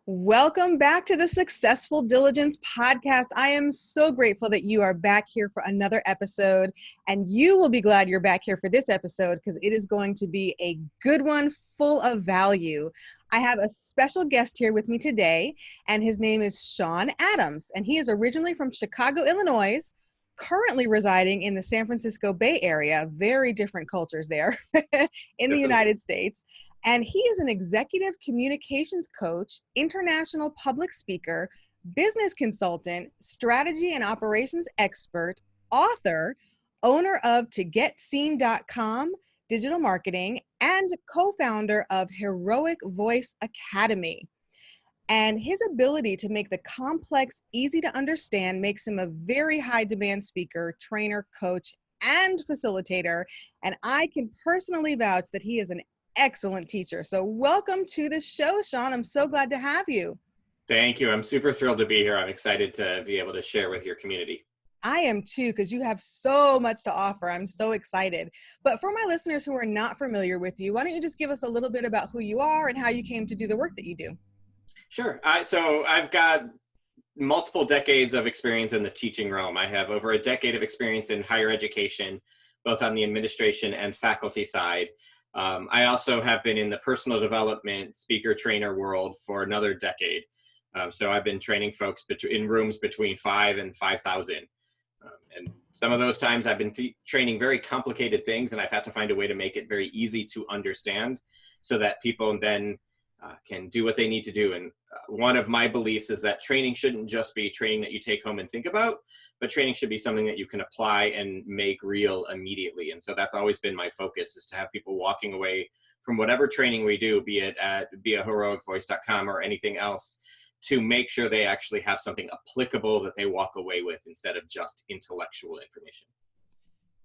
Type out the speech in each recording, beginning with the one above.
Welcome back to the Successful Diligence podcast. I am so grateful that you are back here for another episode, and you will be glad you're back here for this episode because it is going to be a good one full of value. I have a special guest here with me today, and his name is Shawn Adams, and he is originally from Chicago, Illinois, currently residing in the San Francisco Bay Area. Very different cultures there in the United States. And he is an executive communications coach, international public speaker, business consultant, strategy and operations expert, author, owner of ToGetSeen.com digital marketing, and co-founder of Heroic Voice Academy. And his ability to make the complex easy to understand makes him a very high demand speaker, trainer, coach, and facilitator. And I can personally vouch that he is an excellent teacher. So welcome to the show, Shawn. I'm so glad to have you. Thank you. I'm super thrilled to be here. I'm excited to be able to share with your community. I am too, because you have so much to offer. I'm so excited. But for my listeners who are not familiar with you, why don't you just give us a little bit about who you are and how you came to do the work that you do? Sure. So I've got multiple decades of experience in the teaching realm. I have over a decade of experience in higher education, both on the administration and faculty side. I also have been in the personal development speaker trainer world for another decade. So I've been training folks in rooms between 5 and 5,000. And some of those times I've been training very complicated things, and I've had to find a way to make it very easy to understand so that people then can do what they need to do. And one of my beliefs is that training shouldn't just be training that you take home and think about, but training should be something that you can apply and make real immediately. And so that's always been my focus, is to have people walking away from whatever training we do, be it heroicvoice.com or anything else, to make sure they actually have something applicable that they walk away with instead of just intellectual information.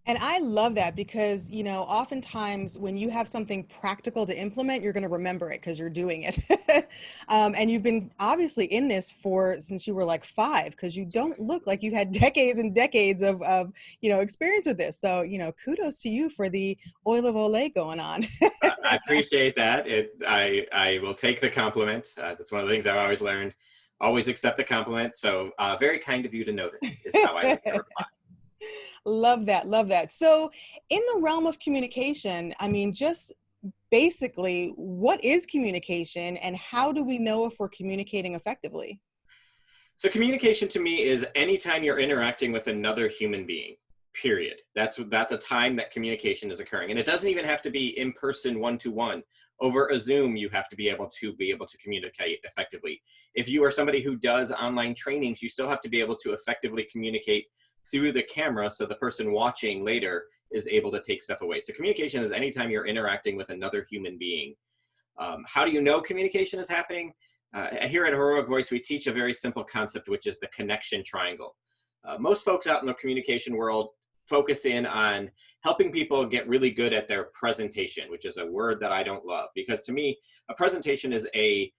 And I love that because, oftentimes when you have something practical to implement, you're going to remember it because you're doing it. And you've been obviously in this since you were like 5, because you don't look like you had decades and decades of experience with this. So, kudos to you for the oil of Olay going on. I appreciate that. I will take the compliment. That's one of the things I've always learned. Always accept the compliment. So very kind of you to notice is how I would reply. Love that. Love that. So in the realm of communication, just basically, what is communication and how do we know if we're communicating effectively? So communication to me is anytime you're interacting with another human being, period. That's a time that communication is occurring. And it doesn't even have to be in person, one-to-one. Over a Zoom, you have to be able to communicate effectively. If you are somebody who does online trainings, you still have to be able to effectively communicate through the camera so the person watching later is able to take stuff away. So communication is anytime you're interacting with another human being. How do you know communication is happening? Here at Heroic Voice, we teach a very simple concept, which is the connection triangle. Most folks out in the communication world focus in on helping people get really good at their presentation, which is a word that I don't love, because to me, a presentation is a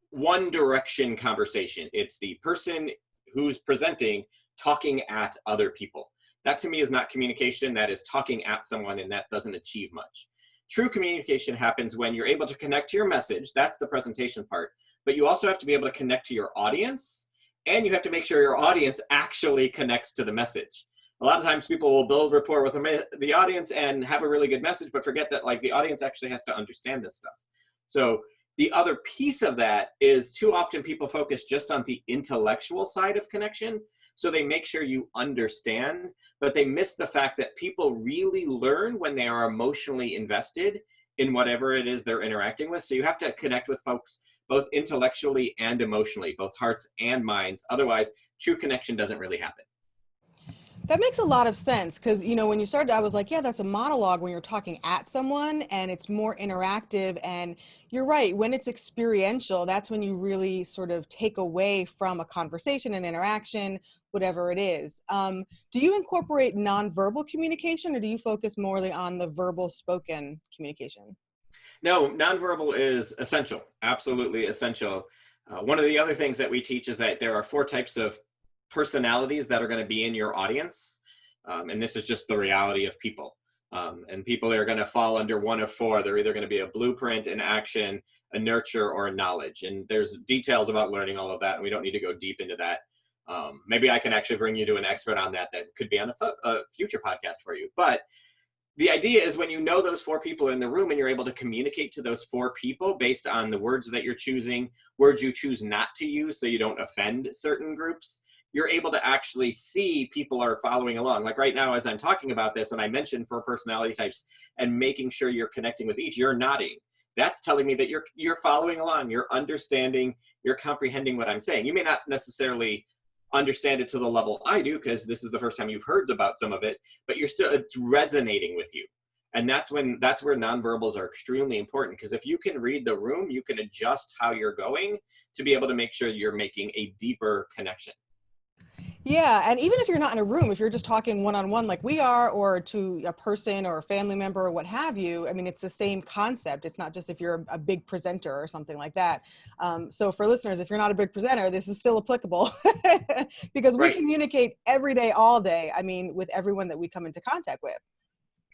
one direction conversation. It's the person who's presenting talking at other people. That to me is not communication. That is talking at someone, and that doesn't achieve much. True communication happens when you're able to connect to your message. That's the presentation part. But you also have to be able to connect to your audience, and you have to make sure your audience actually connects to the message. A lot of times people will build rapport with the audience and have a really good message, but forget that the audience actually has to understand this stuff. So the other piece of that is too often people focus just on the intellectual side of connection. So they make sure you understand, but they miss the fact that people really learn when they are emotionally invested in whatever it is they're interacting with. So you have to connect with folks both intellectually and emotionally, both hearts and minds. Otherwise, true connection doesn't really happen. That makes a lot of sense because, when you started, I was like, yeah, that's a monologue when you're talking at someone and it's more interactive. And you're right, when it's experiential, that's when you really sort of take away from a conversation and interaction, whatever it is. Do you incorporate nonverbal communication or do you focus more on the verbal spoken communication? No, nonverbal is essential, absolutely essential. One of the other things that we teach is that there are 4 types of personalities that are going to be in your audience. And this is just the reality of people. And people are going to fall under one of 4. They're either going to be a blueprint, an action, a nurture, or a knowledge. And there's details about learning all of that, and we don't need to go deep into that. Maybe I can actually bring you to an expert on that could be on a future podcast for you. But the idea is when you know those 4 people in the room and you're able to communicate to those 4 people based on the words that you're choosing, words you choose not to use so you don't offend certain groups, you're able to actually see people are following along. Like right now, as I'm talking about this, and I mentioned 4 personality types and making sure you're connecting with each, you're nodding. That's telling me that you're following along, you're understanding, you're comprehending what I'm saying. You may not necessarily understand it to the level I do, because this is the first time you've heard about some of it, but it's resonating with you. And that's where nonverbals are extremely important, because if you can read the room, you can adjust how you're going to be able to make sure you're making a deeper connection. Yeah, and even if you're not in a room, if you're just talking one-on-one like we are, or to a person or a family member or what have you, I mean, it's the same concept. It's not just if you're a big presenter or something like that. So for listeners, if you're not a big presenter, this is still applicable because we Right. communicate every day, all day, I mean, with everyone that we come into contact with.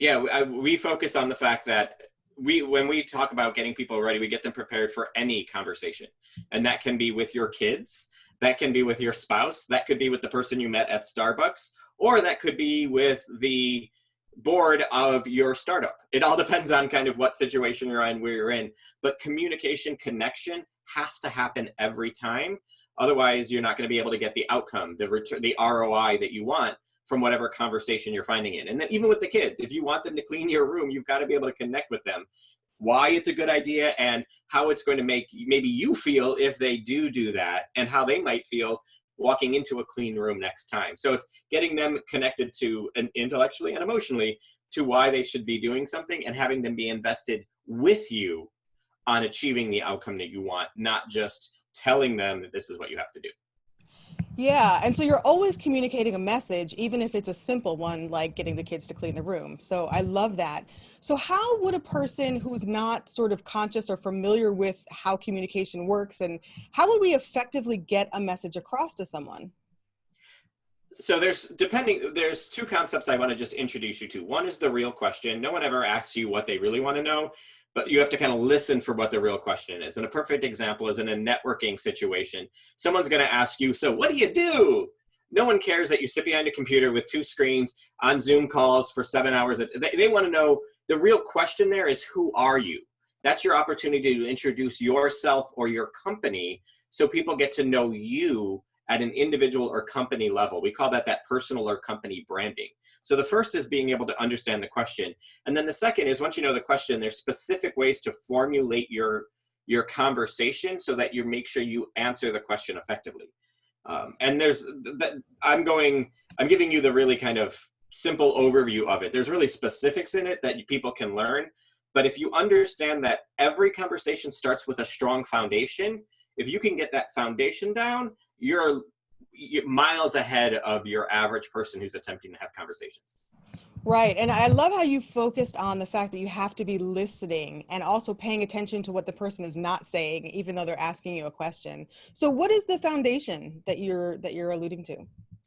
Yeah, we focus on the fact that when we talk about getting people ready, we get them prepared for any conversation. And that can be with your kids, that can be with your spouse, that could be with the person you met at Starbucks, or that could be with the board of your startup. It all depends on kind of what situation you're in, where you're in. But communication, connection has to happen every time. Otherwise, you're not going to be able to get the outcome, the ROI that you want from whatever conversation you're finding in. And then even with the kids, if you want them to clean your room, you've got to be able to connect with them, why it's a good idea and how it's going to make maybe you feel if they do that, and how they might feel walking into a clean room next time. So it's getting them connected to intellectually and emotionally to why they should be doing something, and having them be invested with you on achieving the outcome that you want, not just telling them that this is what you have to do. Yeah, and so you're always communicating a message, even if it's a simple one like getting the kids to clean the room. So I love that. So how would a person who's not sort of conscious or familiar with how communication works, and how would we effectively get a message across to someone? So there's 2 concepts I want to just introduce you to. One is the real question. No one ever asks you what they really want to know, but you have to kind of listen for what the real question is. And a perfect example is in a networking situation. Someone's going to ask you, so what do you do? No one cares that you sit behind a computer with 2 screens on Zoom calls for 7 hours. They want to know, the real question there is, who are you? That's your opportunity to introduce yourself or your company so people get to know you at an individual or company level. We call that personal or company branding. So the first is being able to understand the question. And then the second is, once you know the question, there's specific ways to formulate your conversation so that you make sure you answer the question effectively. And I'm giving you the really kind of simple overview of it. There's really specifics in it that people can learn. But if you understand that every conversation starts with a strong foundation, if you can get that foundation down, you're miles ahead of your average person who's attempting to have conversations. Right. And I love how you focused on the fact that you have to be listening and also paying attention to what the person is not saying, even though they're asking you a question. So what is the foundation that you're alluding to?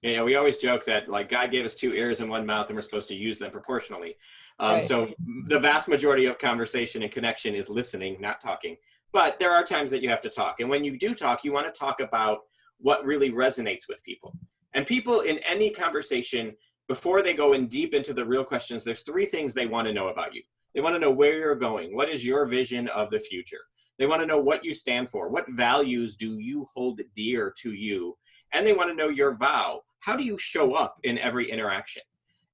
Yeah, we always joke that like God gave us 2 ears and 1 mouth, and we're supposed to use them proportionally. Right. So the vast majority of conversation and connection is listening, not talking. But there are times that you have to talk. And when you do talk, you want to talk about what really resonates with people. And people in any conversation, before they go in deep into the real questions, there's 3 things they want to know about you. They want to know where you're going. What is your vision of the future? They want to know what you stand for. What values do you hold dear to you? And they want to know your vow. How do you show up in every interaction?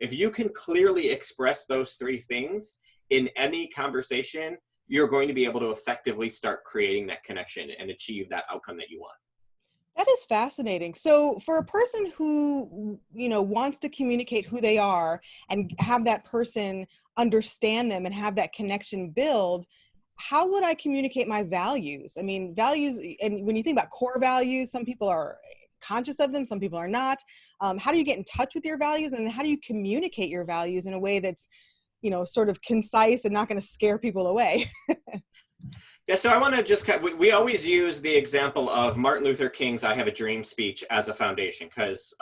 If you can clearly express those 3 things in any conversation, you're going to be able to effectively start creating that connection and achieve that outcome that you want. That is fascinating. So for a person who, wants to communicate who they are and have that person understand them and have that connection build, how would I communicate my values? I mean, values, and when you think about core values, some people are conscious of them, some people are not. How do you get in touch with your values, and how do you communicate your values in a way that's, sort of concise and not going to scare people away? Yeah, so I want to we always use the example of Martin Luther King's I Have a Dream speech as a foundation, because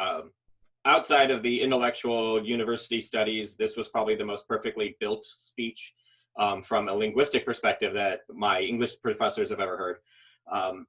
outside of the intellectual university studies, this was probably the most perfectly built speech from a linguistic perspective that my English professors have ever heard.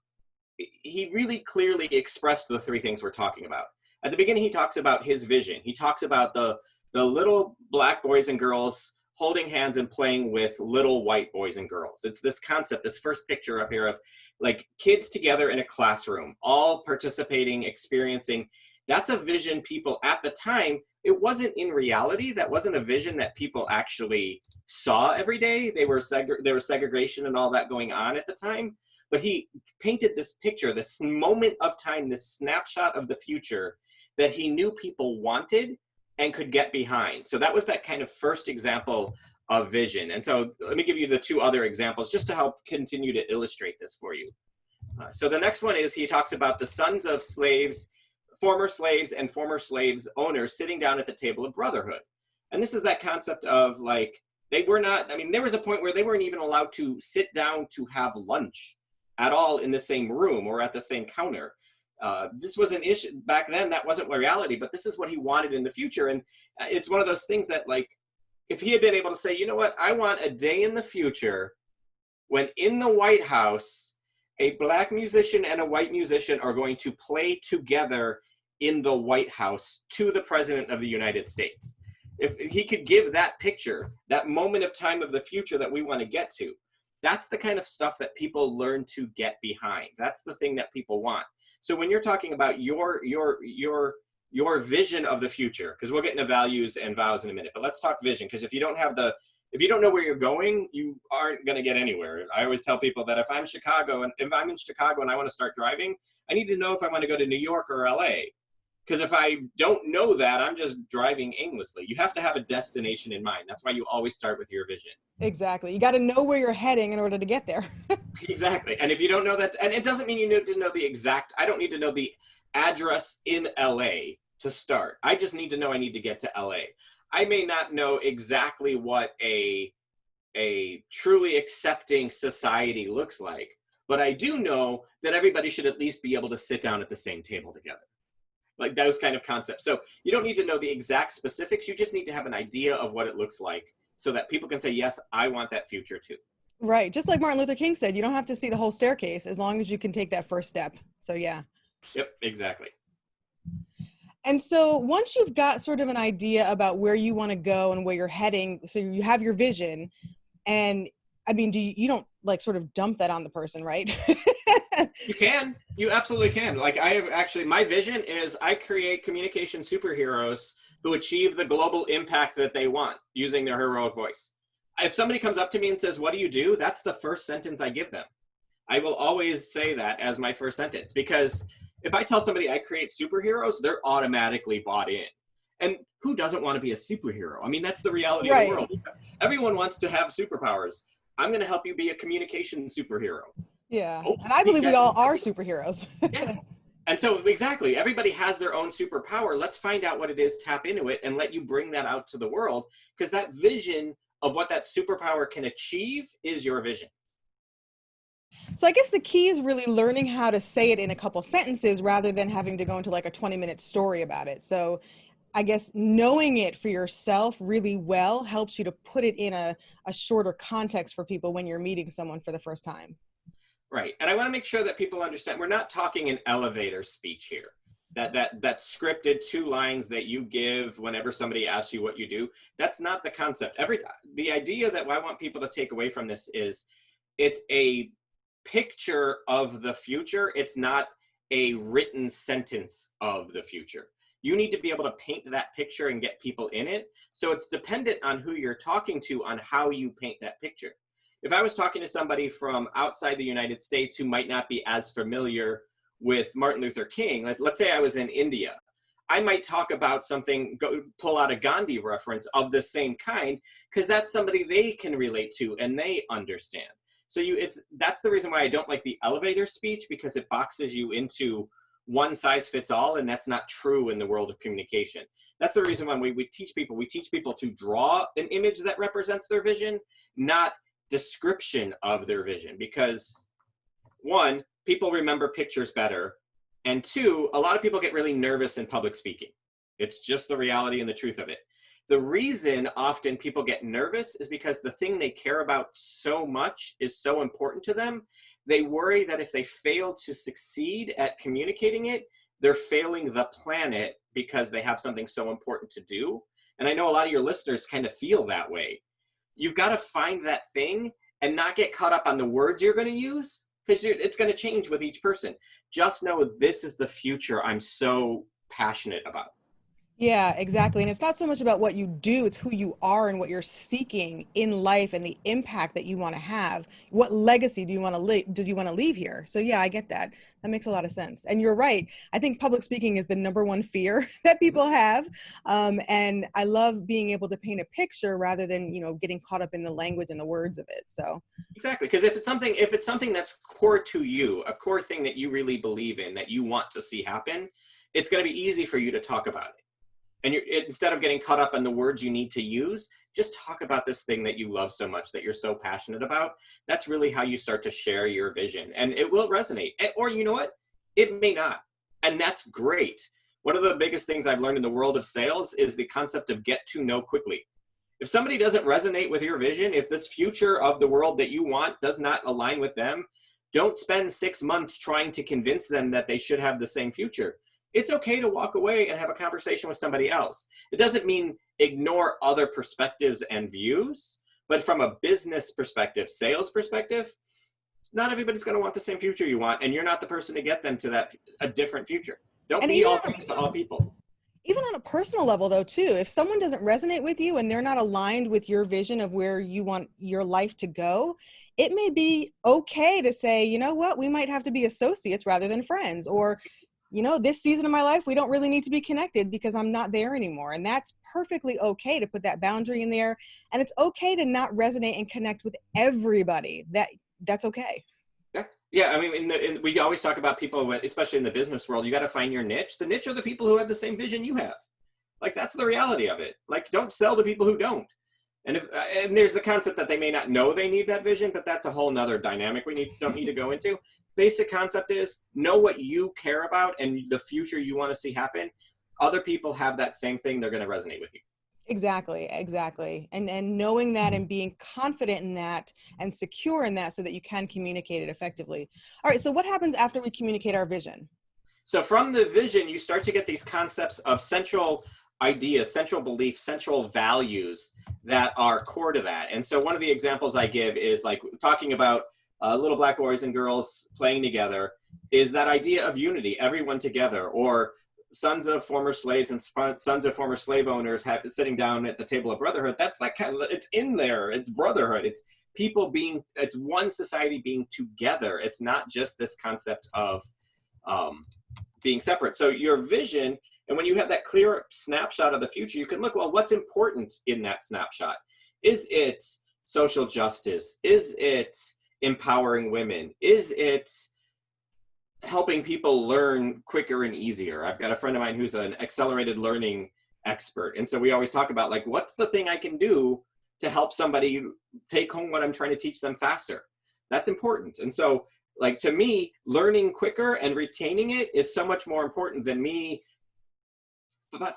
He really clearly expressed the three things we're talking about. At the beginning, he talks about his vision. He talks about the little black boys and girls holding hands and playing with little white boys and girls. It's this concept, this first picture up here of like kids together in a classroom, all participating, experiencing. That's a vision people at the time, it wasn't in reality. That wasn't a vision that people actually saw every day. There was segregation and all that going on at the time. But he painted this picture, this moment of time, this snapshot of the future that he knew people wanted and could get behind. So that was that kind of first example of vision. And so let me give you the two other examples just to help continue to illustrate this for you. So the next one is he talks about the sons of slaves, former slaves and former slaves owners sitting down at the table of brotherhood. And this is that concept of like, they were not, I mean, there was a point where they weren't even allowed to sit down to have lunch at all in the same room or at the same counter. This was an issue back then. That wasn't reality, but this is what he wanted in the future. And it's one of those things that like, if he had been able to say, you know what, I want a day in the future when in the White House, a black musician and a white musician are going to play together in the White House to the President of the United States. If he could give that picture, that moment of time of the future that we want to get to, that's the kind of stuff that people learn to get behind. That's the thing that people want. So when you're talking about your vision of the future, because we'll get into values and vows in a minute, but let's talk vision, because if you don't know where you're going, you aren't going to get anywhere. I always tell people that if I'm in Chicago and I want to start driving, I need to know if I want to go to New York or LA. Because if I don't know that, I'm just driving aimlessly. You have to have a destination in mind. That's why you always start with your vision. Exactly. You got to know where you're heading in order to get there. Exactly. And if you don't know that, and it doesn't mean you need to know the exact, I don't need to know the address in LA to start. I just need to know I need to get to LA. I may not know exactly what a truly accepting society looks like, but I do know that everybody should at least be able to sit down at the same table together. Like those kind of concepts. So you don't need to know the exact specifics. You just need to have an idea of what it looks like so that people can say, yes, I want that future too. Right. Just like Martin Luther King said, you don't have to see the whole staircase as long as you can take that first step. So yeah. Yep, exactly. And so once you've got sort of an idea about where you want to go and where you're heading, so you have your vision, and I mean, you don't like sort of dump that on the person, right? You can. You absolutely can. Like my vision is I create communication superheroes who achieve the global impact that they want using their heroic voice. If somebody comes up to me and says, what do you do? That's the first sentence I give them. I will always say that as my first sentence, because if I tell somebody I create superheroes, they're automatically bought in. And who doesn't want to be a superhero? I mean, that's the reality of the world. Everyone wants to have superpowers. I'm going to help you be a communication superhero. Yeah. And I believe we all are superheroes. Yeah. And so exactly, everybody has their own superpower. Let's find out what it is, tap into it, and let you bring that out to the world, because that vision of what that superpower can achieve is your vision. So I guess the key is really learning how to say it in a couple sentences rather than having to go into like a 20-minute story about it. So I guess knowing it for yourself really well helps you to put it in a shorter context for people when you're meeting someone for the first time. Right. And I want to make sure that people understand we're not talking an elevator speech here. That scripted 2 lines that you give whenever somebody asks you what you do. That's not the concept. The idea that I want people to take away from this is it's a picture of the future. It's not a written sentence of the future. You need to be able to paint that picture and get people in it. So it's dependent on who you're talking to on how you paint that picture. If I was talking to somebody from outside the United States who might not be as familiar with Martin Luther King, like let's say I was in India, I might talk about something, pull out a Gandhi reference of the same kind, because that's somebody they can relate to and they understand. So that's the reason why I don't like the elevator speech, because it boxes you into one size fits all, and that's not true in the world of communication. That's the reason why we teach people to draw an image that represents their vision, not description of their vision, because 1, people remember pictures better, and 2, a lot of people get really nervous in public speaking. It's just the reality and the truth of it. The reason often people get nervous is because the thing they care about so much is so important to them. They worry that if they fail to succeed at communicating it, they're failing the planet because they have something so important to do. And I know a lot of your listeners kind of feel that way. You've got to find that thing and not get caught up on the words you're going to use, because it's going to change with each person. Just know this is the future I'm so passionate about. Yeah, exactly. And it's not so much about what you do, it's who you are and what you're seeking in life and the impact that you want to have. What legacy do you want to leave here? So yeah, I get that. That makes a lot of sense. And you're right. I think public speaking is the number one fear that people have. And I love being able to paint a picture rather than, getting caught up in the language and the words of it. So Exactly, because if it's something that's core to you, a core thing that you really believe in, that you want to see happen, it's going to be easy for you to talk about it. And instead of getting caught up on the words you need to use, just talk about this thing that you love so much, that you're so passionate about. That's really how you start to share your vision, and it will resonate. Or you know what? It may not. And that's great. One of the biggest things I've learned in the world of sales is the concept of get to know quickly. If somebody doesn't resonate with your vision, if this future of the world that you want does not align with them, don't spend 6 months trying to convince them that they should have the same future. It's okay to walk away and have a conversation with somebody else. It doesn't mean ignore other perspectives and views, but from a business perspective, sales perspective, not everybody's going to want the same future you want, and you're not the person to get them to a different future. Don't and be all things to all people. even on a personal level though too, if someone doesn't resonate with you and they're not aligned with your vision of where you want your life to go, it may be okay to say, you know what, we might have to be associates rather than friends, or this season of my life, we don't really need to be connected because I'm not there anymore. And that's perfectly okay to put that boundary in there. And it's okay to not resonate and connect with everybody. That's okay. Yeah, I mean, we always talk about people, especially in the business world, you got to find your niche. The niche are the people who have the same vision you have. Like, that's the reality of it. Like, don't sell to people who don't. And there's the concept that they may not know they need that vision, but that's a whole nother dynamic don't need to go into. Basic concept is know what you care about and the future you want to see happen. Other people have that same thing. They're going to resonate with you. Exactly. And knowing that and being confident in that and secure in that so that you can communicate it effectively. All right. So what happens after we communicate our vision? So from the vision, you start to get these concepts of central ideas, central beliefs, central values that are core to that. And so one of the examples I give is like talking about little black boys and girls playing together, is that idea of unity, everyone together, or sons of former slaves and sons of former slave owners sitting down at the table of brotherhood. That's that kind of, it's in there. It's brotherhood. It's people it's one society being together. It's not just this concept of being separate. So your vision, and when you have that clear snapshot of the future, you can look, well, what's important in that snapshot? Is it social justice? Is it empowering women? Is it helping people learn quicker and easier? I've got a friend of mine who's an accelerated learning expert. And so we always talk about, like, what's the thing I can do to help somebody take home what I'm trying to teach them faster? That's important. And so, like, to me, learning quicker and retaining it is so much more important than me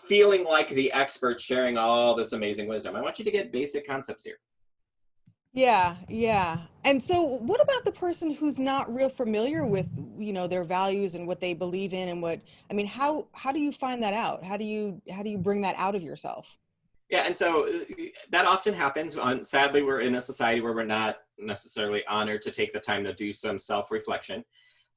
feeling like the expert sharing all this amazing wisdom. I want you to get basic concepts here. Yeah. And so what about the person who's not real familiar with, their values and what they believe in and how do you find that out? How do you bring that out of yourself? Yeah, and so that often happens. Sadly, we're in a society where we're not necessarily honored to take the time to do some self-reflection.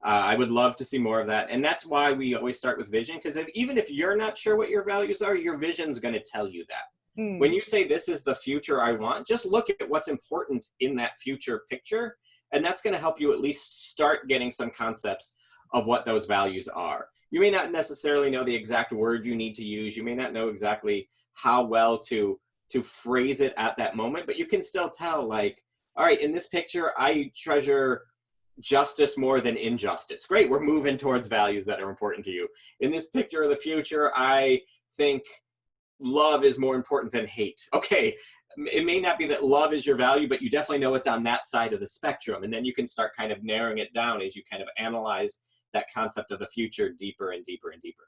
I would love to see more of that. And that's why we always start with vision, because even if you're not sure what your values are, your vision's going to tell you that. When you say this is the future I want, just look at what's important in that future picture. And that's going to help you at least start getting some concepts of what those values are. You may not necessarily know the exact word you need to use. You may not know exactly how well to phrase it at that moment, but you can still tell, like, all right, in this picture, I treasure justice more than injustice. Great, we're moving towards values that are important to you. In this picture of the future, I think love is more important than hate. Okay, it may not be that love is your value, but you definitely know it's on that side of the spectrum. And then you can start kind of narrowing it down as you kind of analyze that concept of the future deeper and deeper and deeper.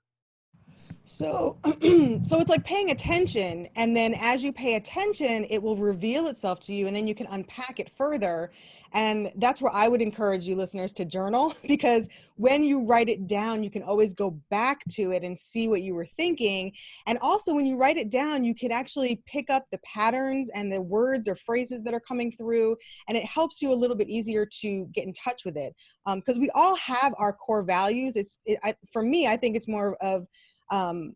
So, so it's like paying attention, and then as you pay attention, it will reveal itself to you, and then you can unpack it further. And that's where I would encourage you listeners to journal, because when you write it down, you can always go back to it and see what you were thinking. And also, when you write it down, you can actually pick up the patterns and the words or phrases that are coming through, and it helps you a little bit easier to get in touch with it. Because we all have our core values. For me, I think it's more of um,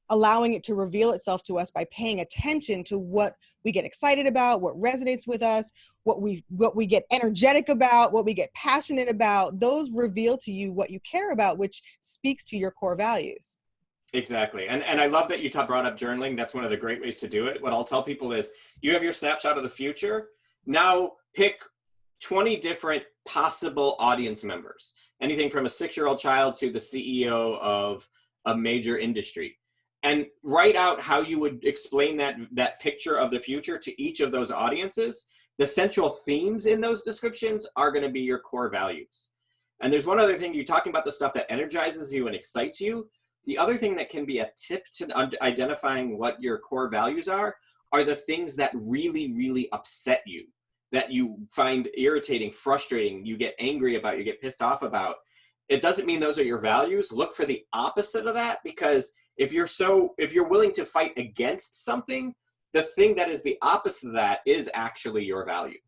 allowing it to reveal itself to us by paying attention to what we get excited about, what resonates with us, what we get energetic about, what we get passionate about. Those reveal to you what you care about, which speaks to your core values. Exactly. And I love that you brought up journaling. That's one of the great ways to do it. What I'll tell people is you have your snapshot of the future. Now pick 20 different possible audience members, anything from a 6-year-old child to the CEO of a major industry, and write out how you would explain that picture of the future to each of those audiences. The central themes in those descriptions are going to be your core values. And there's one other thing, you're talking about the stuff that energizes you and excites you. The other thing that can be a tip to identifying what your core values are the things that really, really upset you, that you find irritating, frustrating, you get angry about, you get pissed off about. It doesn't mean those are your values. Look for the opposite of that, because if you're willing to fight against something, the thing that is the opposite of that is actually your value.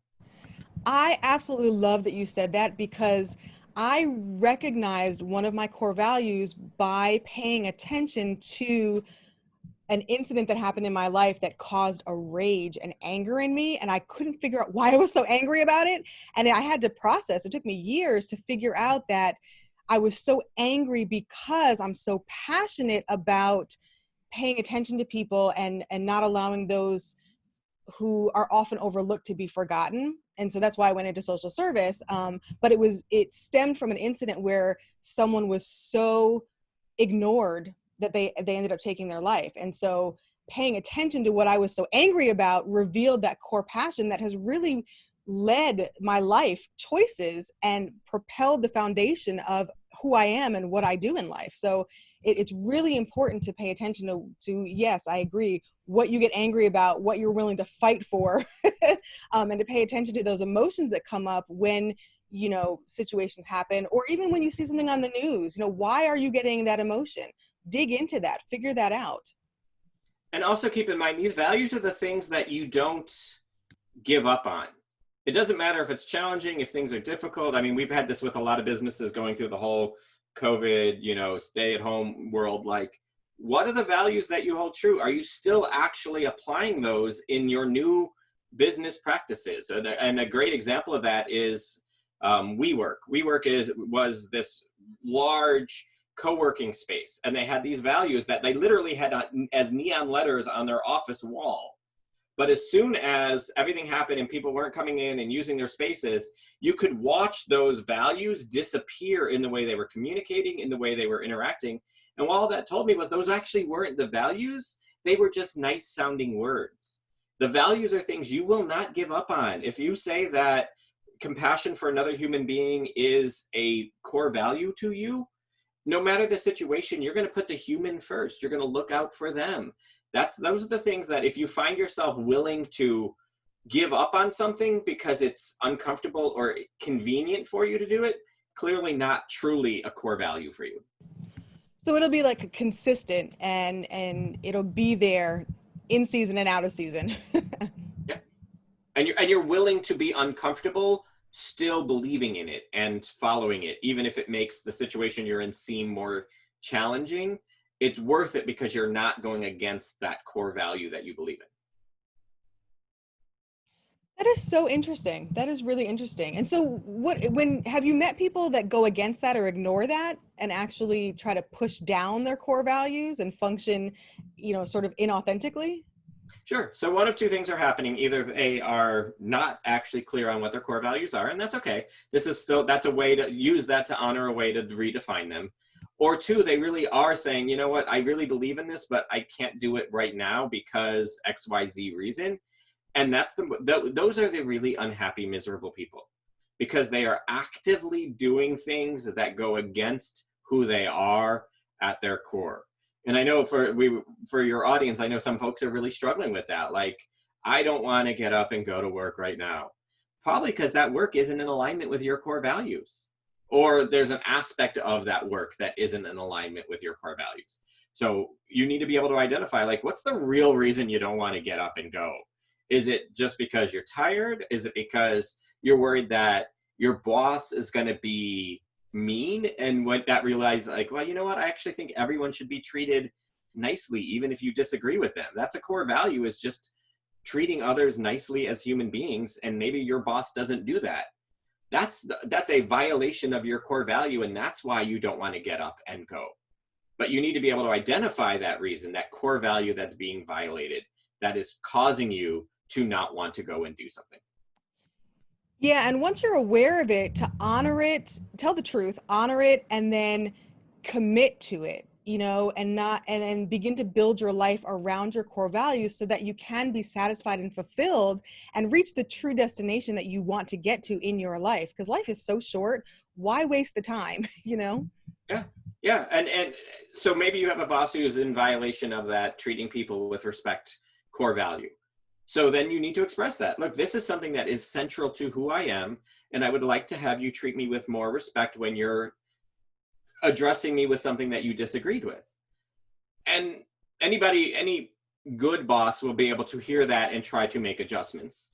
I absolutely love that you said that, because I recognized one of my core values by paying attention to an incident that happened in my life that caused a rage and anger in me, and I couldn't figure out why I was so angry about it. And I had to process. It took me years to figure out that I was so angry because I'm so passionate about paying attention to people and not allowing those who are often overlooked to be forgotten. And so that's why I went into social service. But it stemmed from an incident where someone was so ignored that they ended up taking their life. And so paying attention to what I was so angry about revealed that core passion that has really led my life choices and propelled the foundation of who I am and what I do in life. So it's really important to pay attention to, yes, I agree, what you get angry about, what you're willing to fight for, and to pay attention to those emotions that come up when situations happen, or even when you see something on the news. Why are you getting that emotion? Dig into that, figure that out. And also keep in mind, these values are the things that you don't give up on. It doesn't matter if it's challenging, if things are difficult. I mean, we've had this with a lot of businesses going through the whole COVID, stay at home world. Like, what are the values that you hold true? Are you still actually applying those in your new business practices? And a great example of that is WeWork. WeWork was this large co-working space, and they had these values that they literally had as neon letters on their office wall. But as soon as everything happened and people weren't coming in and using their spaces, you could watch those values disappear in the way they were communicating, in the way they were interacting. And what all that told me was those actually weren't the values. They were just nice sounding words. The values are things you will not give up on. If you say that compassion for another human being is a core value to you, no matter the situation, you're going to put the human first. You're going to look out for them. Those are the things that if you find yourself willing to give up on something because it's uncomfortable or convenient for you to do it, clearly not truly a core value for you. So it'll be like consistent, and it'll be there in season and out of season. Yeah. And you're willing to be uncomfortable, still believing in it and following it, even if it makes the situation you're in seem more challenging. It's worth it because you're not going against that core value that you believe in. That is so interesting. That is really interesting. And so when have you met people that go against that or ignore that and actually try to push down their core values and function, sort of inauthentically? Sure. So one of two things are happening. Either they are not actually clear on what their core values are, and that's okay. That's a way to use that to honor a way to redefine them. Or two, they really are saying, you know what, I really believe in this, but I can't do it right now because XYZ reason. And those are the really unhappy, miserable people, because they are actively doing things that go against who they are at their core. And I know for your audience, I know some folks are really struggling with that. Like, I don't want to get up and go to work right now. Probably because that work isn't in alignment with your core values. Or there's an aspect of that work that isn't in alignment with your core values. So you need to be able to identify, like, what's the real reason you don't want to get up and go? Is it just because you're tired? Is it because you're worried that your boss is going to be mean? And when that realize, like, well, you know what? I actually think everyone should be treated nicely, even if you disagree with them. That's a core value, is just treating others nicely as human beings. And maybe your boss doesn't do that. That's a violation of your core value, and that's why you don't want to get up and go. But you need to be able to identify that reason, that core value that's being violated, that is causing you to not want to go and do something. Yeah, and once you're aware of it, to honor it, tell the truth, honor it, and then commit to it, and then begin to build your life around your core values so that you can be satisfied and fulfilled and reach the true destination that you want to get to in your life. Because life is so short. Why waste the time, Yeah. Yeah. And so maybe you have a boss who's in violation of that treating people with respect core value. So then you need to express that. Look, this is something that is central to who I am, and I would like to have you treat me with more respect when you're addressing me with something that you disagreed with. And any good boss will be able to hear that and try to make adjustments.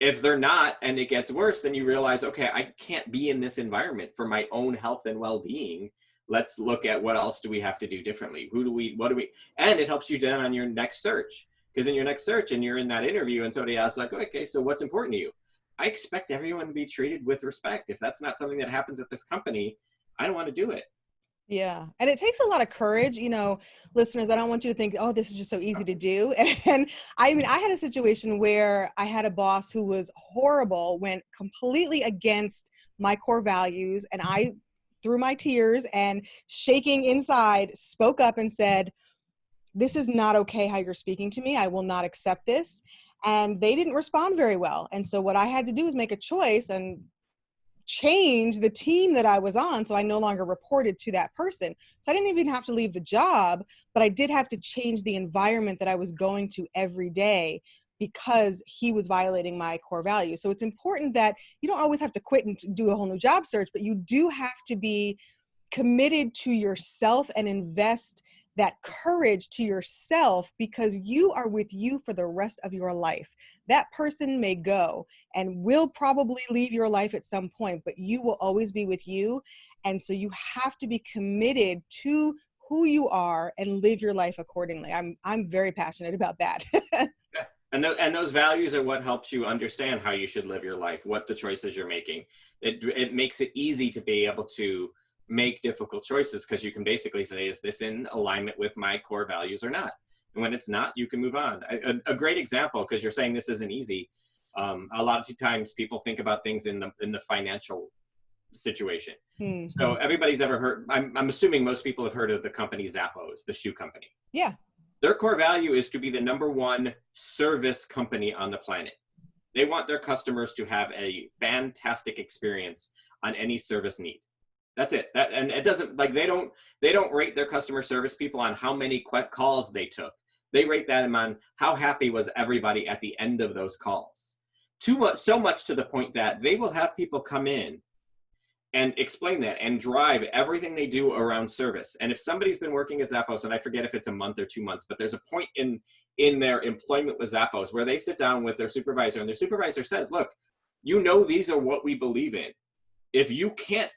If they're not, and it gets worse, then you realize, okay, I can't be in this environment for my own health and well-being. Let's look at what else do we have to do differently. What do we, and it helps you then on your next search. Because in your next search, and you're in that interview, and somebody asks, like, okay, so what's important to you? I expect everyone to be treated with respect. If that's not something that happens at this company, I don't want to do it. Yeah. And it takes a lot of courage, listeners. I don't want you to think, oh, this is just so easy to do. And I had a situation where I had a boss who was horrible, went completely against my core values. And I, through my tears and shaking inside, spoke up and said, this is not okay how you're speaking to me. I will not accept this. And they didn't respond very well. And so what I had to do was make a choice and change the team that I was on. So I no longer reported to that person. So I didn't even have to leave the job, but I did have to change the environment that I was going to every day because he was violating my core values. So it's important that you don't always have to quit and do a whole new job search, but you do have to be committed to yourself and invest that courage to yourself, because you are with you for the rest of your life. That person may go and will probably leave your life at some point, but you will always be with you. And so you have to be committed to who you are and live your life accordingly. I'm very passionate about that. Yeah. And those values are what helps you understand how you should live your life, what the choices you're making. It makes it easy to be able to make difficult choices, because you can basically say, is this in alignment with my core values or not? And when it's not, you can move on. A great example, because you're saying this isn't easy. A lot of times people think about things in the financial situation. Mm-hmm. So everybody's ever heard, I'm assuming most people have heard of the company Zappos, the shoe company. Yeah. Their core value is to be the #1 service company on the planet. They want their customers to have a fantastic experience on any service need. That's it. And it doesn't, like, they don't rate their customer service people on how many calls they took. They rate them on how happy was everybody at the end of those calls. So much to the point that they will have people come in and explain that and drive everything they do around service. And if somebody's been working at Zappos, and I forget if it's a month or 2 months, but there's a point in their employment with Zappos where they sit down with their supervisor, and their supervisor says, look, these are what we believe in. If you can't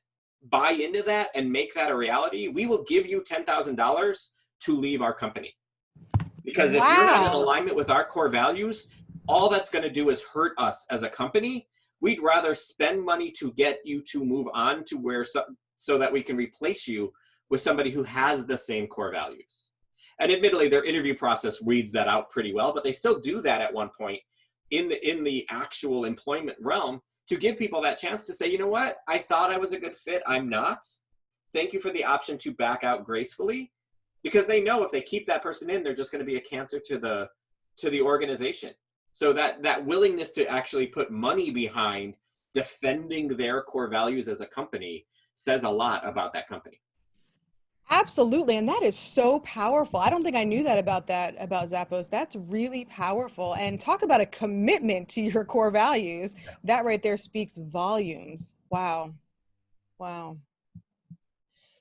buy into that and make that a reality, we will give you $10,000 to leave our company. Because if you're not in alignment with our core values, all that's going to do is hurt us as a company. We'd rather spend money to get you to move on to where so that we can replace you with somebody who has the same core values. And admittedly, their interview process weeds that out pretty well, but they still do that at one point in the actual employment realm, to give people that chance to say, you know what, I thought I was a good fit, I'm not. Thank you for the option to back out gracefully, because they know if they keep that person in, they're just going to be a cancer to the organization. So that willingness to actually put money behind defending their core values as a company says a lot about that company. Absolutely. And that is so powerful. I don't think I knew that about Zappos. That's really powerful. And talk about a commitment to your core values. That right there speaks volumes. Wow. Wow.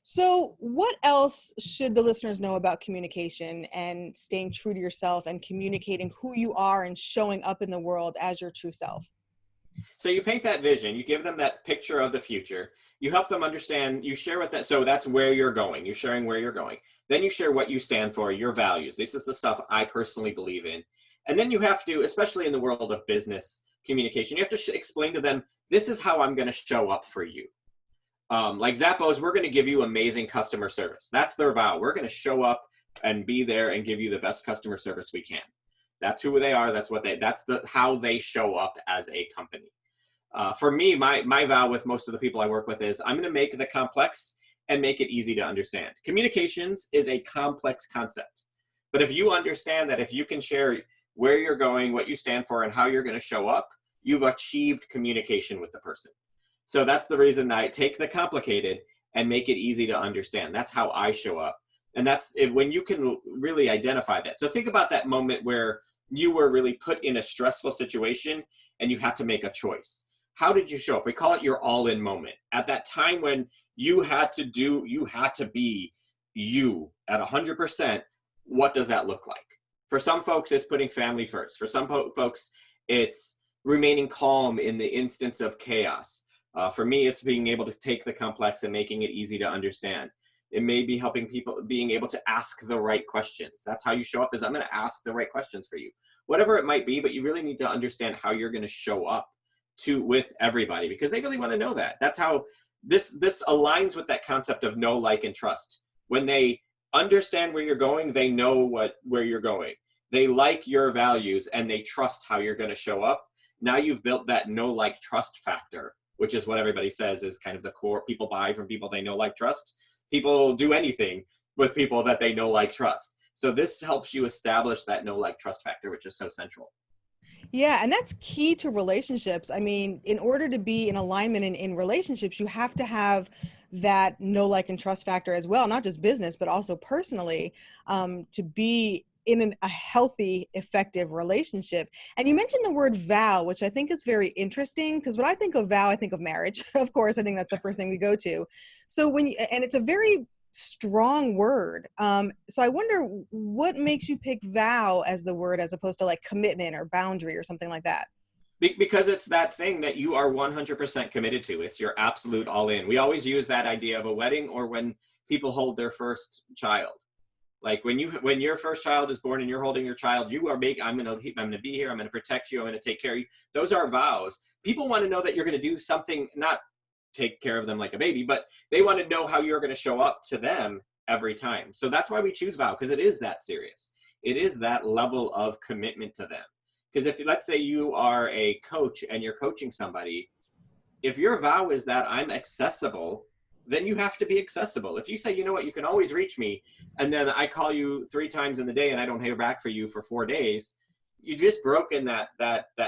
So, what else should the listeners know about communication and staying true to yourself and communicating who you are and showing up in the world as your true self? So you paint that vision, you give them that picture of the future, you help them understand, you share with that. So that's where you're going. You're sharing where you're going. Then you share what you stand for, your values. This is the stuff I personally believe in. And then you have to, especially in the world of business communication, you have to explain to them, this is how I'm going to show up for you. Like Zappos, we're going to give you amazing customer service. That's their vow. We're going to show up and be there and give you the best customer service we can. That's who they are. That's the how they show up as a company. For me, my vow with most of the people I work with is I'm going to make the complex and make it easy to understand. Communications is a complex concept. But if you understand that, if you can share where you're going, what you stand for, and how you're going to show up, you've achieved communication with the person. So that's the reason that I take the complicated and make it easy to understand. That's how I show up. And when you can really identify that. So think about that moment where you were really put in a stressful situation and you had to make a choice. How did you show up? We call it your all-in moment. At that time when you had to be you at 100%, what does that look like? For some folks, it's putting family first. For some folks, it's remaining calm in the instance of chaos. For me, it's being able to take the complex and making it easy to understand. It may be helping people being able to ask the right questions. That's how you show up, is I'm going to ask the right questions for you. Whatever it might be, but you really need to understand how you're going to show up with everybody, because they really want to know that. That's how this aligns with that concept of know, like, and trust. When they understand where you're going, they know where you're going. They like your values and they trust how you're going to show up. Now you've built that know, like, trust factor, which is what everybody says is kind of the core. People buy from people they know, like, trust. People do anything with people that they know, like, trust. So this helps you establish that know, like, trust factor, which is so central. Yeah, and that's key to relationships. I mean, in order to be in alignment in relationships, you have to have that know, like, and trust factor as well, not just business, but also personally, to be in a healthy, effective relationship. And you mentioned the word vow, which I think is very interesting because when I think of vow, I think of marriage. Of course, I think that's the first thing we go to. So and it's a very strong word. So I wonder what makes you pick vow as the word as opposed to like commitment or boundary or something like that. Because it's that thing that you are 100% committed to. It's your absolute all in. We always use that idea of a wedding, or when people hold their first child. Like when your first child is born and you're holding your child, you are I'm going to be here. I'm going to protect you. I'm going to take care of you. Those are vows. People want to know that you're going to do something, not take care of them like a baby, but they want to know how you're going to show up to them every time. So that's why we choose vow, because it is that serious. It is that level of commitment to them. Because if, let's say you are a coach and you're coaching somebody, if your vow is that I'm accessible, then you have to be accessible. If you say, you know what, you can always reach me, and then I call you 3 times in the day and I don't hear back for you for 4 days, you just broken that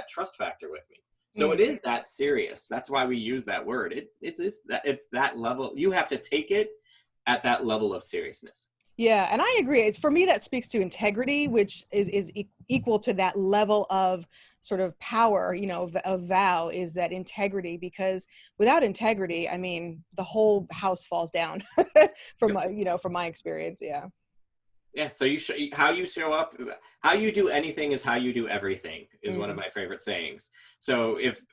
trust factor with me. So it is that serious. That's why we use that word. It's that level. You have to take it at that level of seriousness. Yeah, and I agree. It's for me that speaks to integrity, which is equal to that level of sort of power, of vow is that integrity, because without integrity, I mean, the whole house falls down from my experience. Yeah. Yeah. So how you show up, how you do anything is how you do everything is one of my favorite sayings. So if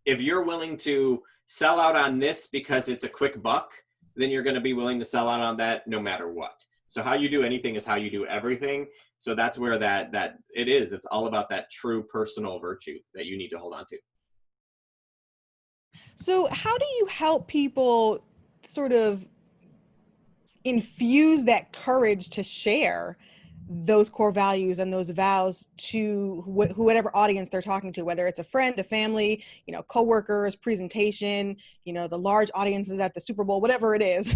you're willing to sell out on this because it's a quick buck, then you're going to be willing to sell out on that no matter what. So how you do anything is how you do everything. So that's where that it is. It's all about that true personal virtue that you need to hold on to. So how do you help people sort of infuse that courage to share those core values and those vows to whatever audience they're talking to, whether it's a friend, a family, coworkers, presentation, the large audiences at the Super Bowl, whatever it is,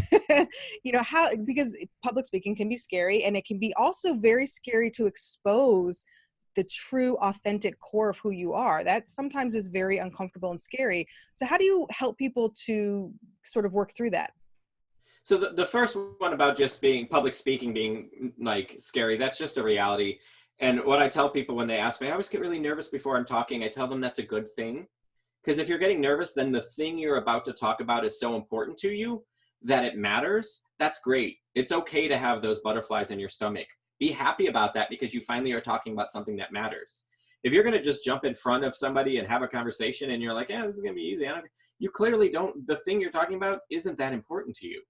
because public speaking can be scary, and it can be also very scary to expose the true authentic core of who you are. That sometimes is very uncomfortable and scary. So how do you help people to sort of work through that? So the first one about just being public speaking being like scary, that's just a reality. And what I tell people when they ask me, I always get really nervous before I'm talking. I tell them that's a good thing. Because if you're getting nervous, then the thing you're about to talk about is so important to you that it matters. That's great. It's okay to have those butterflies in your stomach. Be happy about that because you finally are talking about something that matters. If you're going to just jump in front of somebody and have a conversation and you're like, yeah, this is going to be easy, you clearly don't, the thing you're talking about isn't that important to you.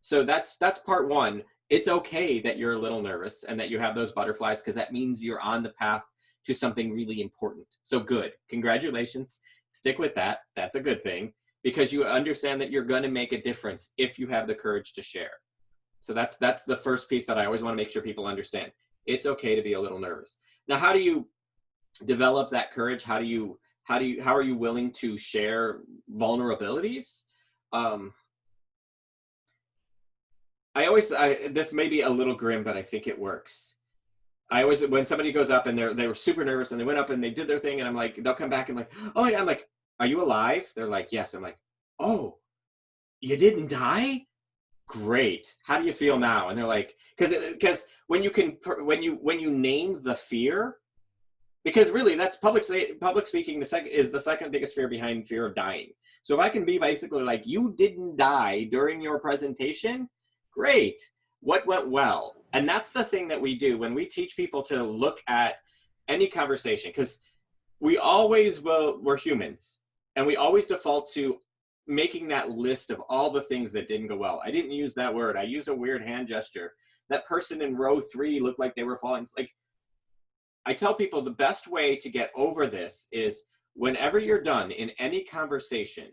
So that's part one. It's okay that you're a little nervous and that you have those butterflies because that means you're on the path to something really important. So good. Congratulations. Stick with that. That's a good thing because you understand that you're going to make a difference if you have the courage to share. So that's the first piece that I always want to make sure people understand. It's okay to be a little nervous. Now, how do you develop that courage? How are you willing to share vulnerabilities? This may be a little grim, but I think it works. I always, when somebody goes up and they were super nervous and they went up and they did their thing and I'm like, they'll come back and I'm like, oh yeah, I'm like, are you alive? They're like, yes. I'm like, oh, you didn't die? Great. How do you feel now? And they're like, because when you name the fear, because really that's public speaking is the second biggest fear behind fear of dying. So if I can be basically like, you didn't die during your presentation, great. What went well? And that's the thing that we do when we teach people to look at any conversation, because we're humans and we always default to making that list of all the things that didn't go well. I didn't use that word. I used a weird hand gesture. That person in row 3 looked like they were falling. Like, I tell people the best way to get over this is whenever you're done in any conversation,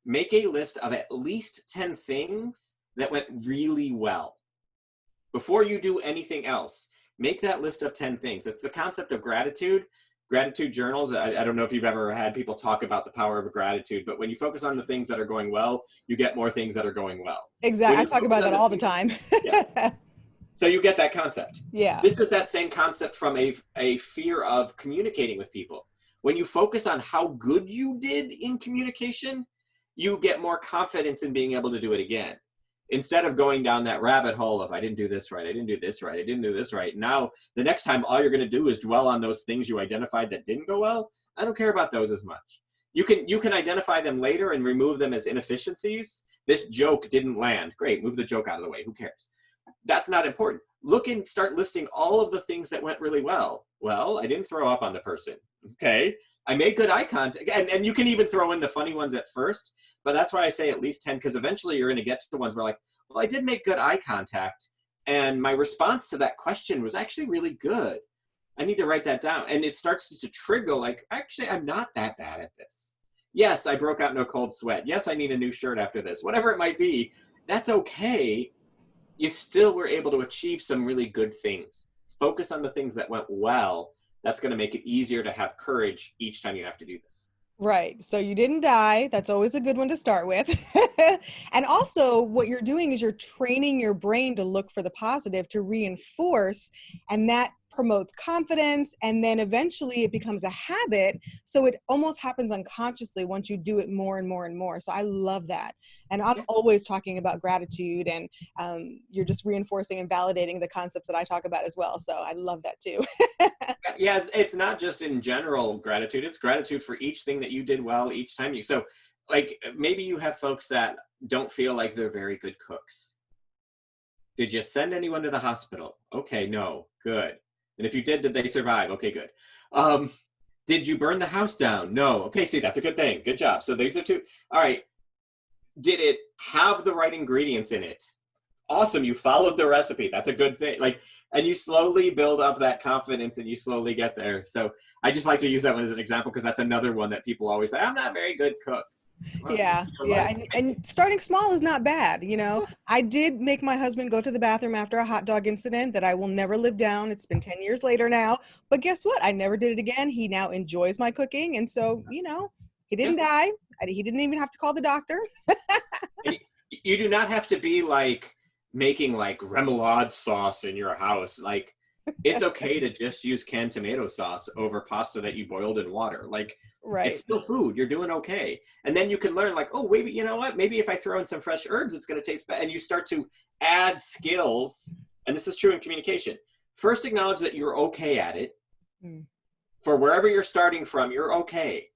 make a list of at least 10 things that went really well. Before you do anything else, make that list of 10 things. It's the concept of gratitude journals. I don't know if you've ever had people talk about the power of gratitude, but when you focus on the things that are going well, you get more things that are going well. Exactly. I talk about that all the time. Yeah. So you get that concept. Yeah. This is that same concept from a fear of communicating with people. When you focus on how good you did in communication, you get more confidence in being able to do it again. Instead of going down that rabbit hole of I didn't do this right, I didn't do this right, I didn't do this right. Now, the next time, all you're going to do is dwell on those things you identified that didn't go well. I don't care about those as much. You can identify them later and remove them as inefficiencies. This joke didn't land. Great, move the joke out of the way. Who cares? That's not important. Look and start listing all of the things that went really well. Well, I didn't throw up on the person. Okay. I made good eye contact. And you can even throw in the funny ones at first, but that's why I say at least 10, because eventually you're going to get to the ones where like, well, I did make good eye contact. And my response to that question was actually really good. I need to write that down. And it starts to trigger like, actually, I'm not that bad at this. Yes, I broke out in a cold sweat. Yes, I need a new shirt after this. Whatever it might be, that's okay. You still were able to achieve some really good things. Focus on the things that went well. That's going to make it easier to have courage each time you have to do this. Right. So you didn't die. That's always a good one to start with. And also what you're doing is you're training your brain to look for the positive, to reinforce, and that promotes confidence. And then eventually it becomes a habit. So it almost happens unconsciously once you do it more and more and more. So I love that. And I'm always talking about gratitude, and you're just reinforcing and validating the concepts that I talk about as well. So I love that too. Yeah, it's not just in general gratitude. It's gratitude for each thing that you did well each time you. So like maybe you have folks that don't feel like they're very good cooks. Did you send anyone to the hospital? Okay, no, good. And if you did they survive? Okay, good. Did you burn the house down? No. Okay, see, that's a good thing. Good job. So these are two. All right. Did it have the right ingredients in it? Awesome, you followed the recipe. That's a good thing. Like, and you slowly build up that confidence and you slowly get there. So I just like to use that one as an example because that's another one that people always say, I'm not a very good cook. Well, yeah. And starting small is not bad. You know, I did make my husband go to the bathroom after a hot dog incident that I will never live down. It's been 10 years later now, but guess what? I never did it again. He now enjoys my cooking. And so, you know, he didn't die. He didn't even have to call the doctor. You do not have to be like making like remoulade sauce in your house. Like It's okay to just use canned tomato sauce over pasta that you boiled in water. Like, it's Right. still food. You're doing okay. And then you can learn, like, oh, maybe, you know what? Maybe if I throw in some fresh herbs, it's going to taste better. And you start to add skills. And this is true in communication. First, acknowledge that you're okay at it. Mm. For wherever you're starting from, you're okay.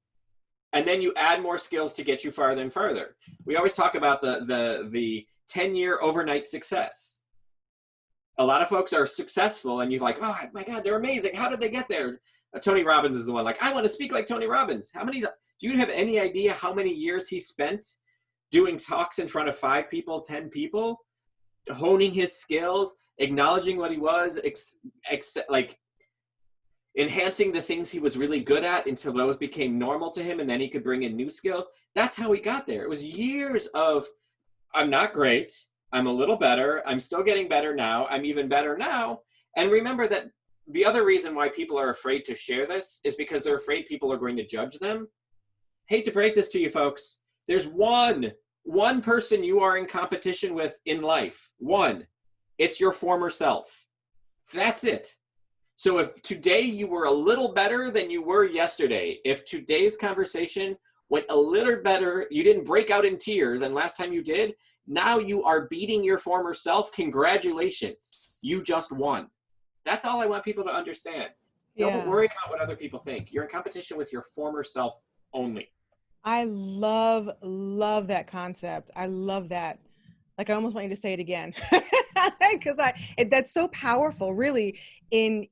And then you add more skills to get you farther and farther. We always talk about the 10-year overnight success. A lot of folks are successful and you're like, oh my God, they're amazing. How did they get there? Tony Robbins is the one, like, I want to speak like Tony Robbins. Do you have any idea how many years he spent doing talks in front of 5 people, 10 people, honing his skills, acknowledging what he was, like enhancing the things he was really good at until those became normal to him, and then he could bring in new skill. That's how he got there. It was years of, I'm not great, I'm a little better, I'm still getting better now, I'm even better now. And remember that the other reason why people are afraid to share this is because they're afraid people are going to judge them. Hate to break this to you folks. There's one person you are in competition with in life. One. It's your former self. That's it. So if today you were a little better than you were yesterday, if today's conversation went a little better, you didn't break out in tears, and last time you did, now you are beating your former self. Congratulations. You just won. That's all I want people to understand. Don't Yeah. worry about what other people think. You're in competition with your former self only. I love that concept. I love that. Like, I almost want you to say it again because that's so powerful, really, in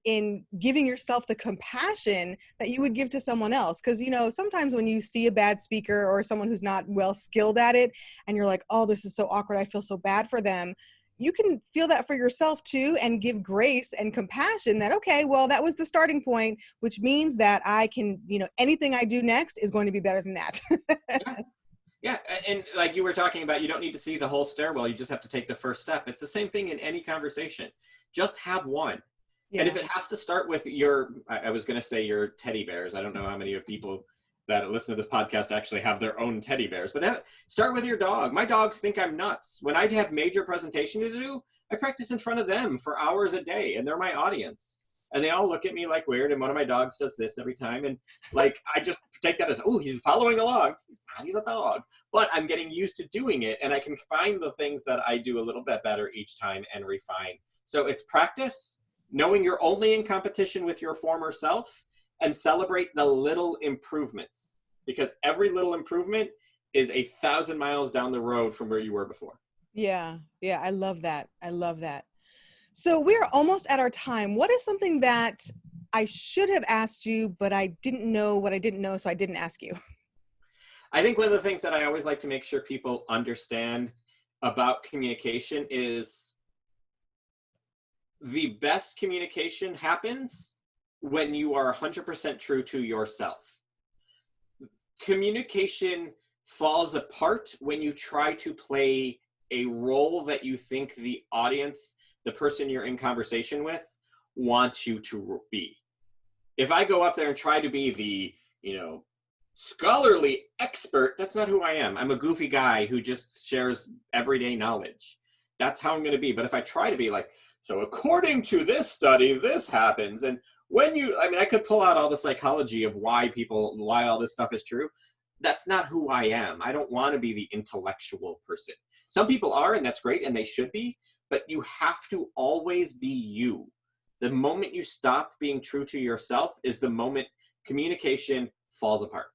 giving yourself the compassion that you would give to someone else. Because, you know, sometimes when you see a bad speaker or someone who's not well skilled at it, and you're like, oh, this is so awkward, I feel so bad for them. You can feel that for yourself too, and give grace and compassion that, okay, well, that was the starting point, which means that I can, you know, anything I do next is going to be better than that. Yeah. Yeah, and like you were talking about, you don't need to see the whole stairwell. You just have to take the first step. It's the same thing in any conversation. Just have one. And if Yeah. it has to start with I was going to say your teddy bears. I don't know how many of people that listen to this podcast actually have their own teddy bears, but start with your dog. My dogs think I'm nuts. When I have major presentation to do, I practice in front of them for hours a day, and they're my audience. And they all look at me like weird, and one of my dogs does this every time. And like, I just take that as, oh, he's following along. He's a dog. But I'm getting used to doing it, and I can find the things that I do a little bit better each time and refine. So it's practice, knowing you're only in competition with your former self, and celebrate the little improvements, because every little improvement is 1,000 miles down the road from where you were before. Yeah. Yeah. I love that. I love that. So we're almost at our time. What is something that I should have asked you, but I didn't know what I didn't know, so I didn't ask you? I think one of the things that I always like to make sure people understand about communication is the best communication happens when you are 100% true to yourself. Communication falls apart when you try to play a role that you think the audience, the person you're in conversation with, wants you to be. If I go up there and try to be the, scholarly expert, that's not who I am. I'm a goofy guy who just shares everyday knowledge. That's how I'm going to be. But if I try to be like, so according to this study, this happens. And I could pull out all the psychology of why all this stuff is true. That's not who I am. I don't want to be the intellectual person. Some people are, and that's great, and they should be, but you have to always be you. The moment you stop being true to yourself is the moment communication falls apart.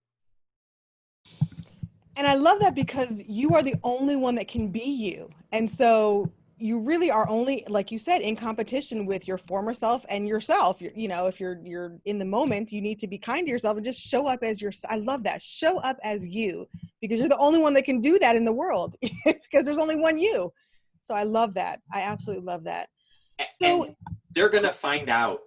And I love that because you are the only one that can be you. And so you really are only, like you said, in competition with your former self and yourself. If you're in the moment, you need to be kind to yourself and just show up as I love that. Show up as you, because you're the only one that can do that in the world because there's only one you. So I love that. I absolutely love that. So and they're going to find out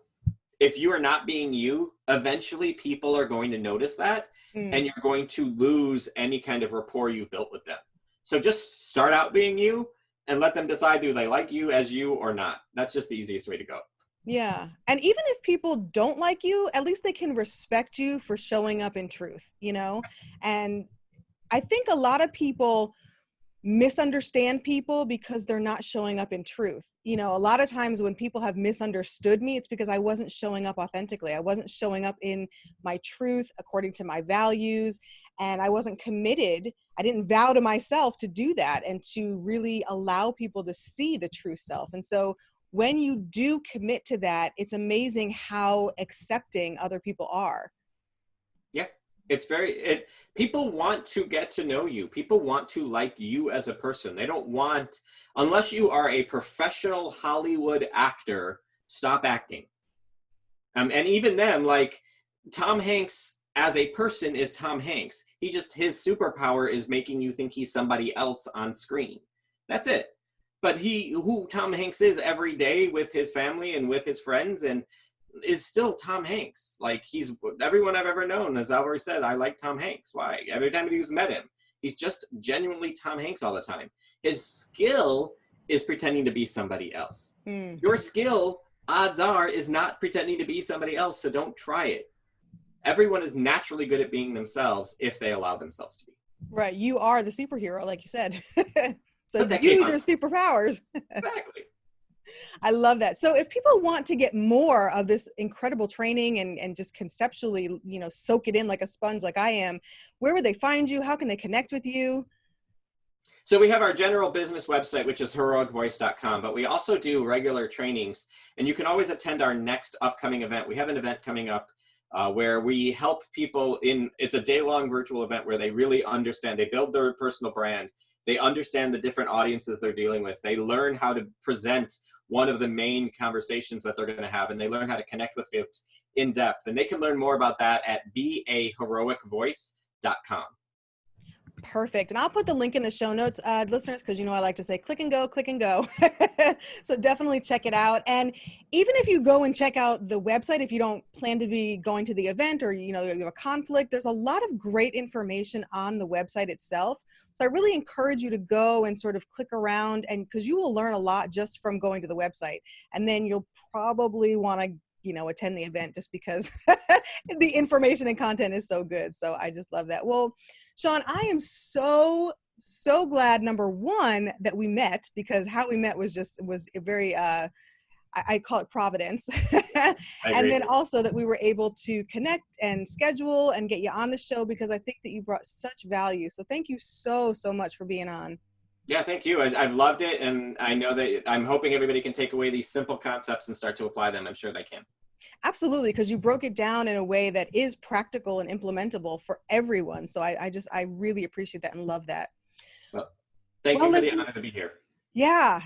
if you are not being you. Eventually people are going to notice that, and you're going to lose any kind of rapport you've built with them. So just start out being you and let them decide, do they like you as you or not. That's just the easiest way to go. yeah. And even if people don't like you, at least they can respect you for showing up in truth, And I think a lot of people misunderstand people because they're not showing up in truth. You know, a lot of times when people have misunderstood me, it's because I wasn't showing up authentically. I wasn't showing up in my truth according to my values, and I wasn't committed. I didn't vow to myself to do that and to really allow people to see the true self. And so when you do commit to that, it's amazing how accepting other people are. Yeah. People want to get to know you. People want to like you as a person. They don't want, unless you are a professional Hollywood actor, stop acting. And even then, like, Tom Hanks as a person is Tom Hanks. His superpower is making you think he's somebody else on screen. That's it. But who Tom Hanks is every day with his family and with his friends and is still Tom Hanks. Like, everyone I've ever known has always said, I like Tom Hanks. Why? Every time he's met him, he's just genuinely Tom Hanks all the time. His skill is pretending to be somebody else. Your skill, odds are, is not pretending to be somebody else, so don't try it. Everyone is naturally good at being themselves if they allow themselves to be. Right. You are the superhero, like you said. So use your superpowers. Exactly. I love that. So if people want to get more of this incredible training and just conceptually, you know, soak it in like a sponge, like I am, where would they find you? How can they connect with you? So we have our general business website, which is heroicvoice.com, but we also do regular trainings, and you can always attend our next upcoming event. We have an event coming up where we help people it's a day-long virtual event where they really understand, they build their personal brand, they understand the different audiences they're dealing with, they learn how to present one of the main conversations that they're going to have, and they learn how to connect with folks in depth. And they can learn more about that at beaheroicvoice.com. Perfect. And I'll put the link in the show notes, listeners, because you know I like to say click and go, click and go. So definitely check it out. And even if you go and check out the website, if you don't plan to be going to the event or you know you have a conflict, there's a lot of great information on the website itself. So I really encourage you to go and sort of click around, and because you will learn a lot just from going to the website. And then you'll probably want to attend the event just because the information and content is so good. So I just love that. Well, Shawn, I am so glad, number one, that we met, because how we met was a very, I call it Providence. And then also that we were able to connect and schedule and get you on the show, because I think that you brought such value. So thank you so much for being on. Yeah, thank you. I've loved it. And I know that I'm hoping everybody can take away these simple concepts and start to apply them. I'm sure they can. Absolutely, because you broke it down in a way that is practical and implementable for everyone. So I really appreciate that and love that. Well, thank you for the honor to be here. Yeah.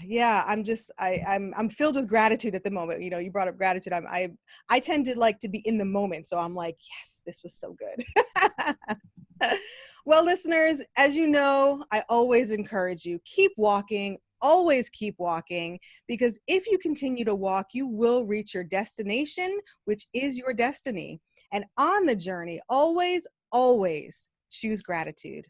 I'm filled with gratitude at the moment. You know, you brought up gratitude. I tend to like to be in the moment. So I'm like, yes, this was so good. Well, listeners, as you know, I always encourage you, keep walking, always keep walking, because if you continue to walk, you will reach your destination, which is your destiny. And on the journey, always choose gratitude.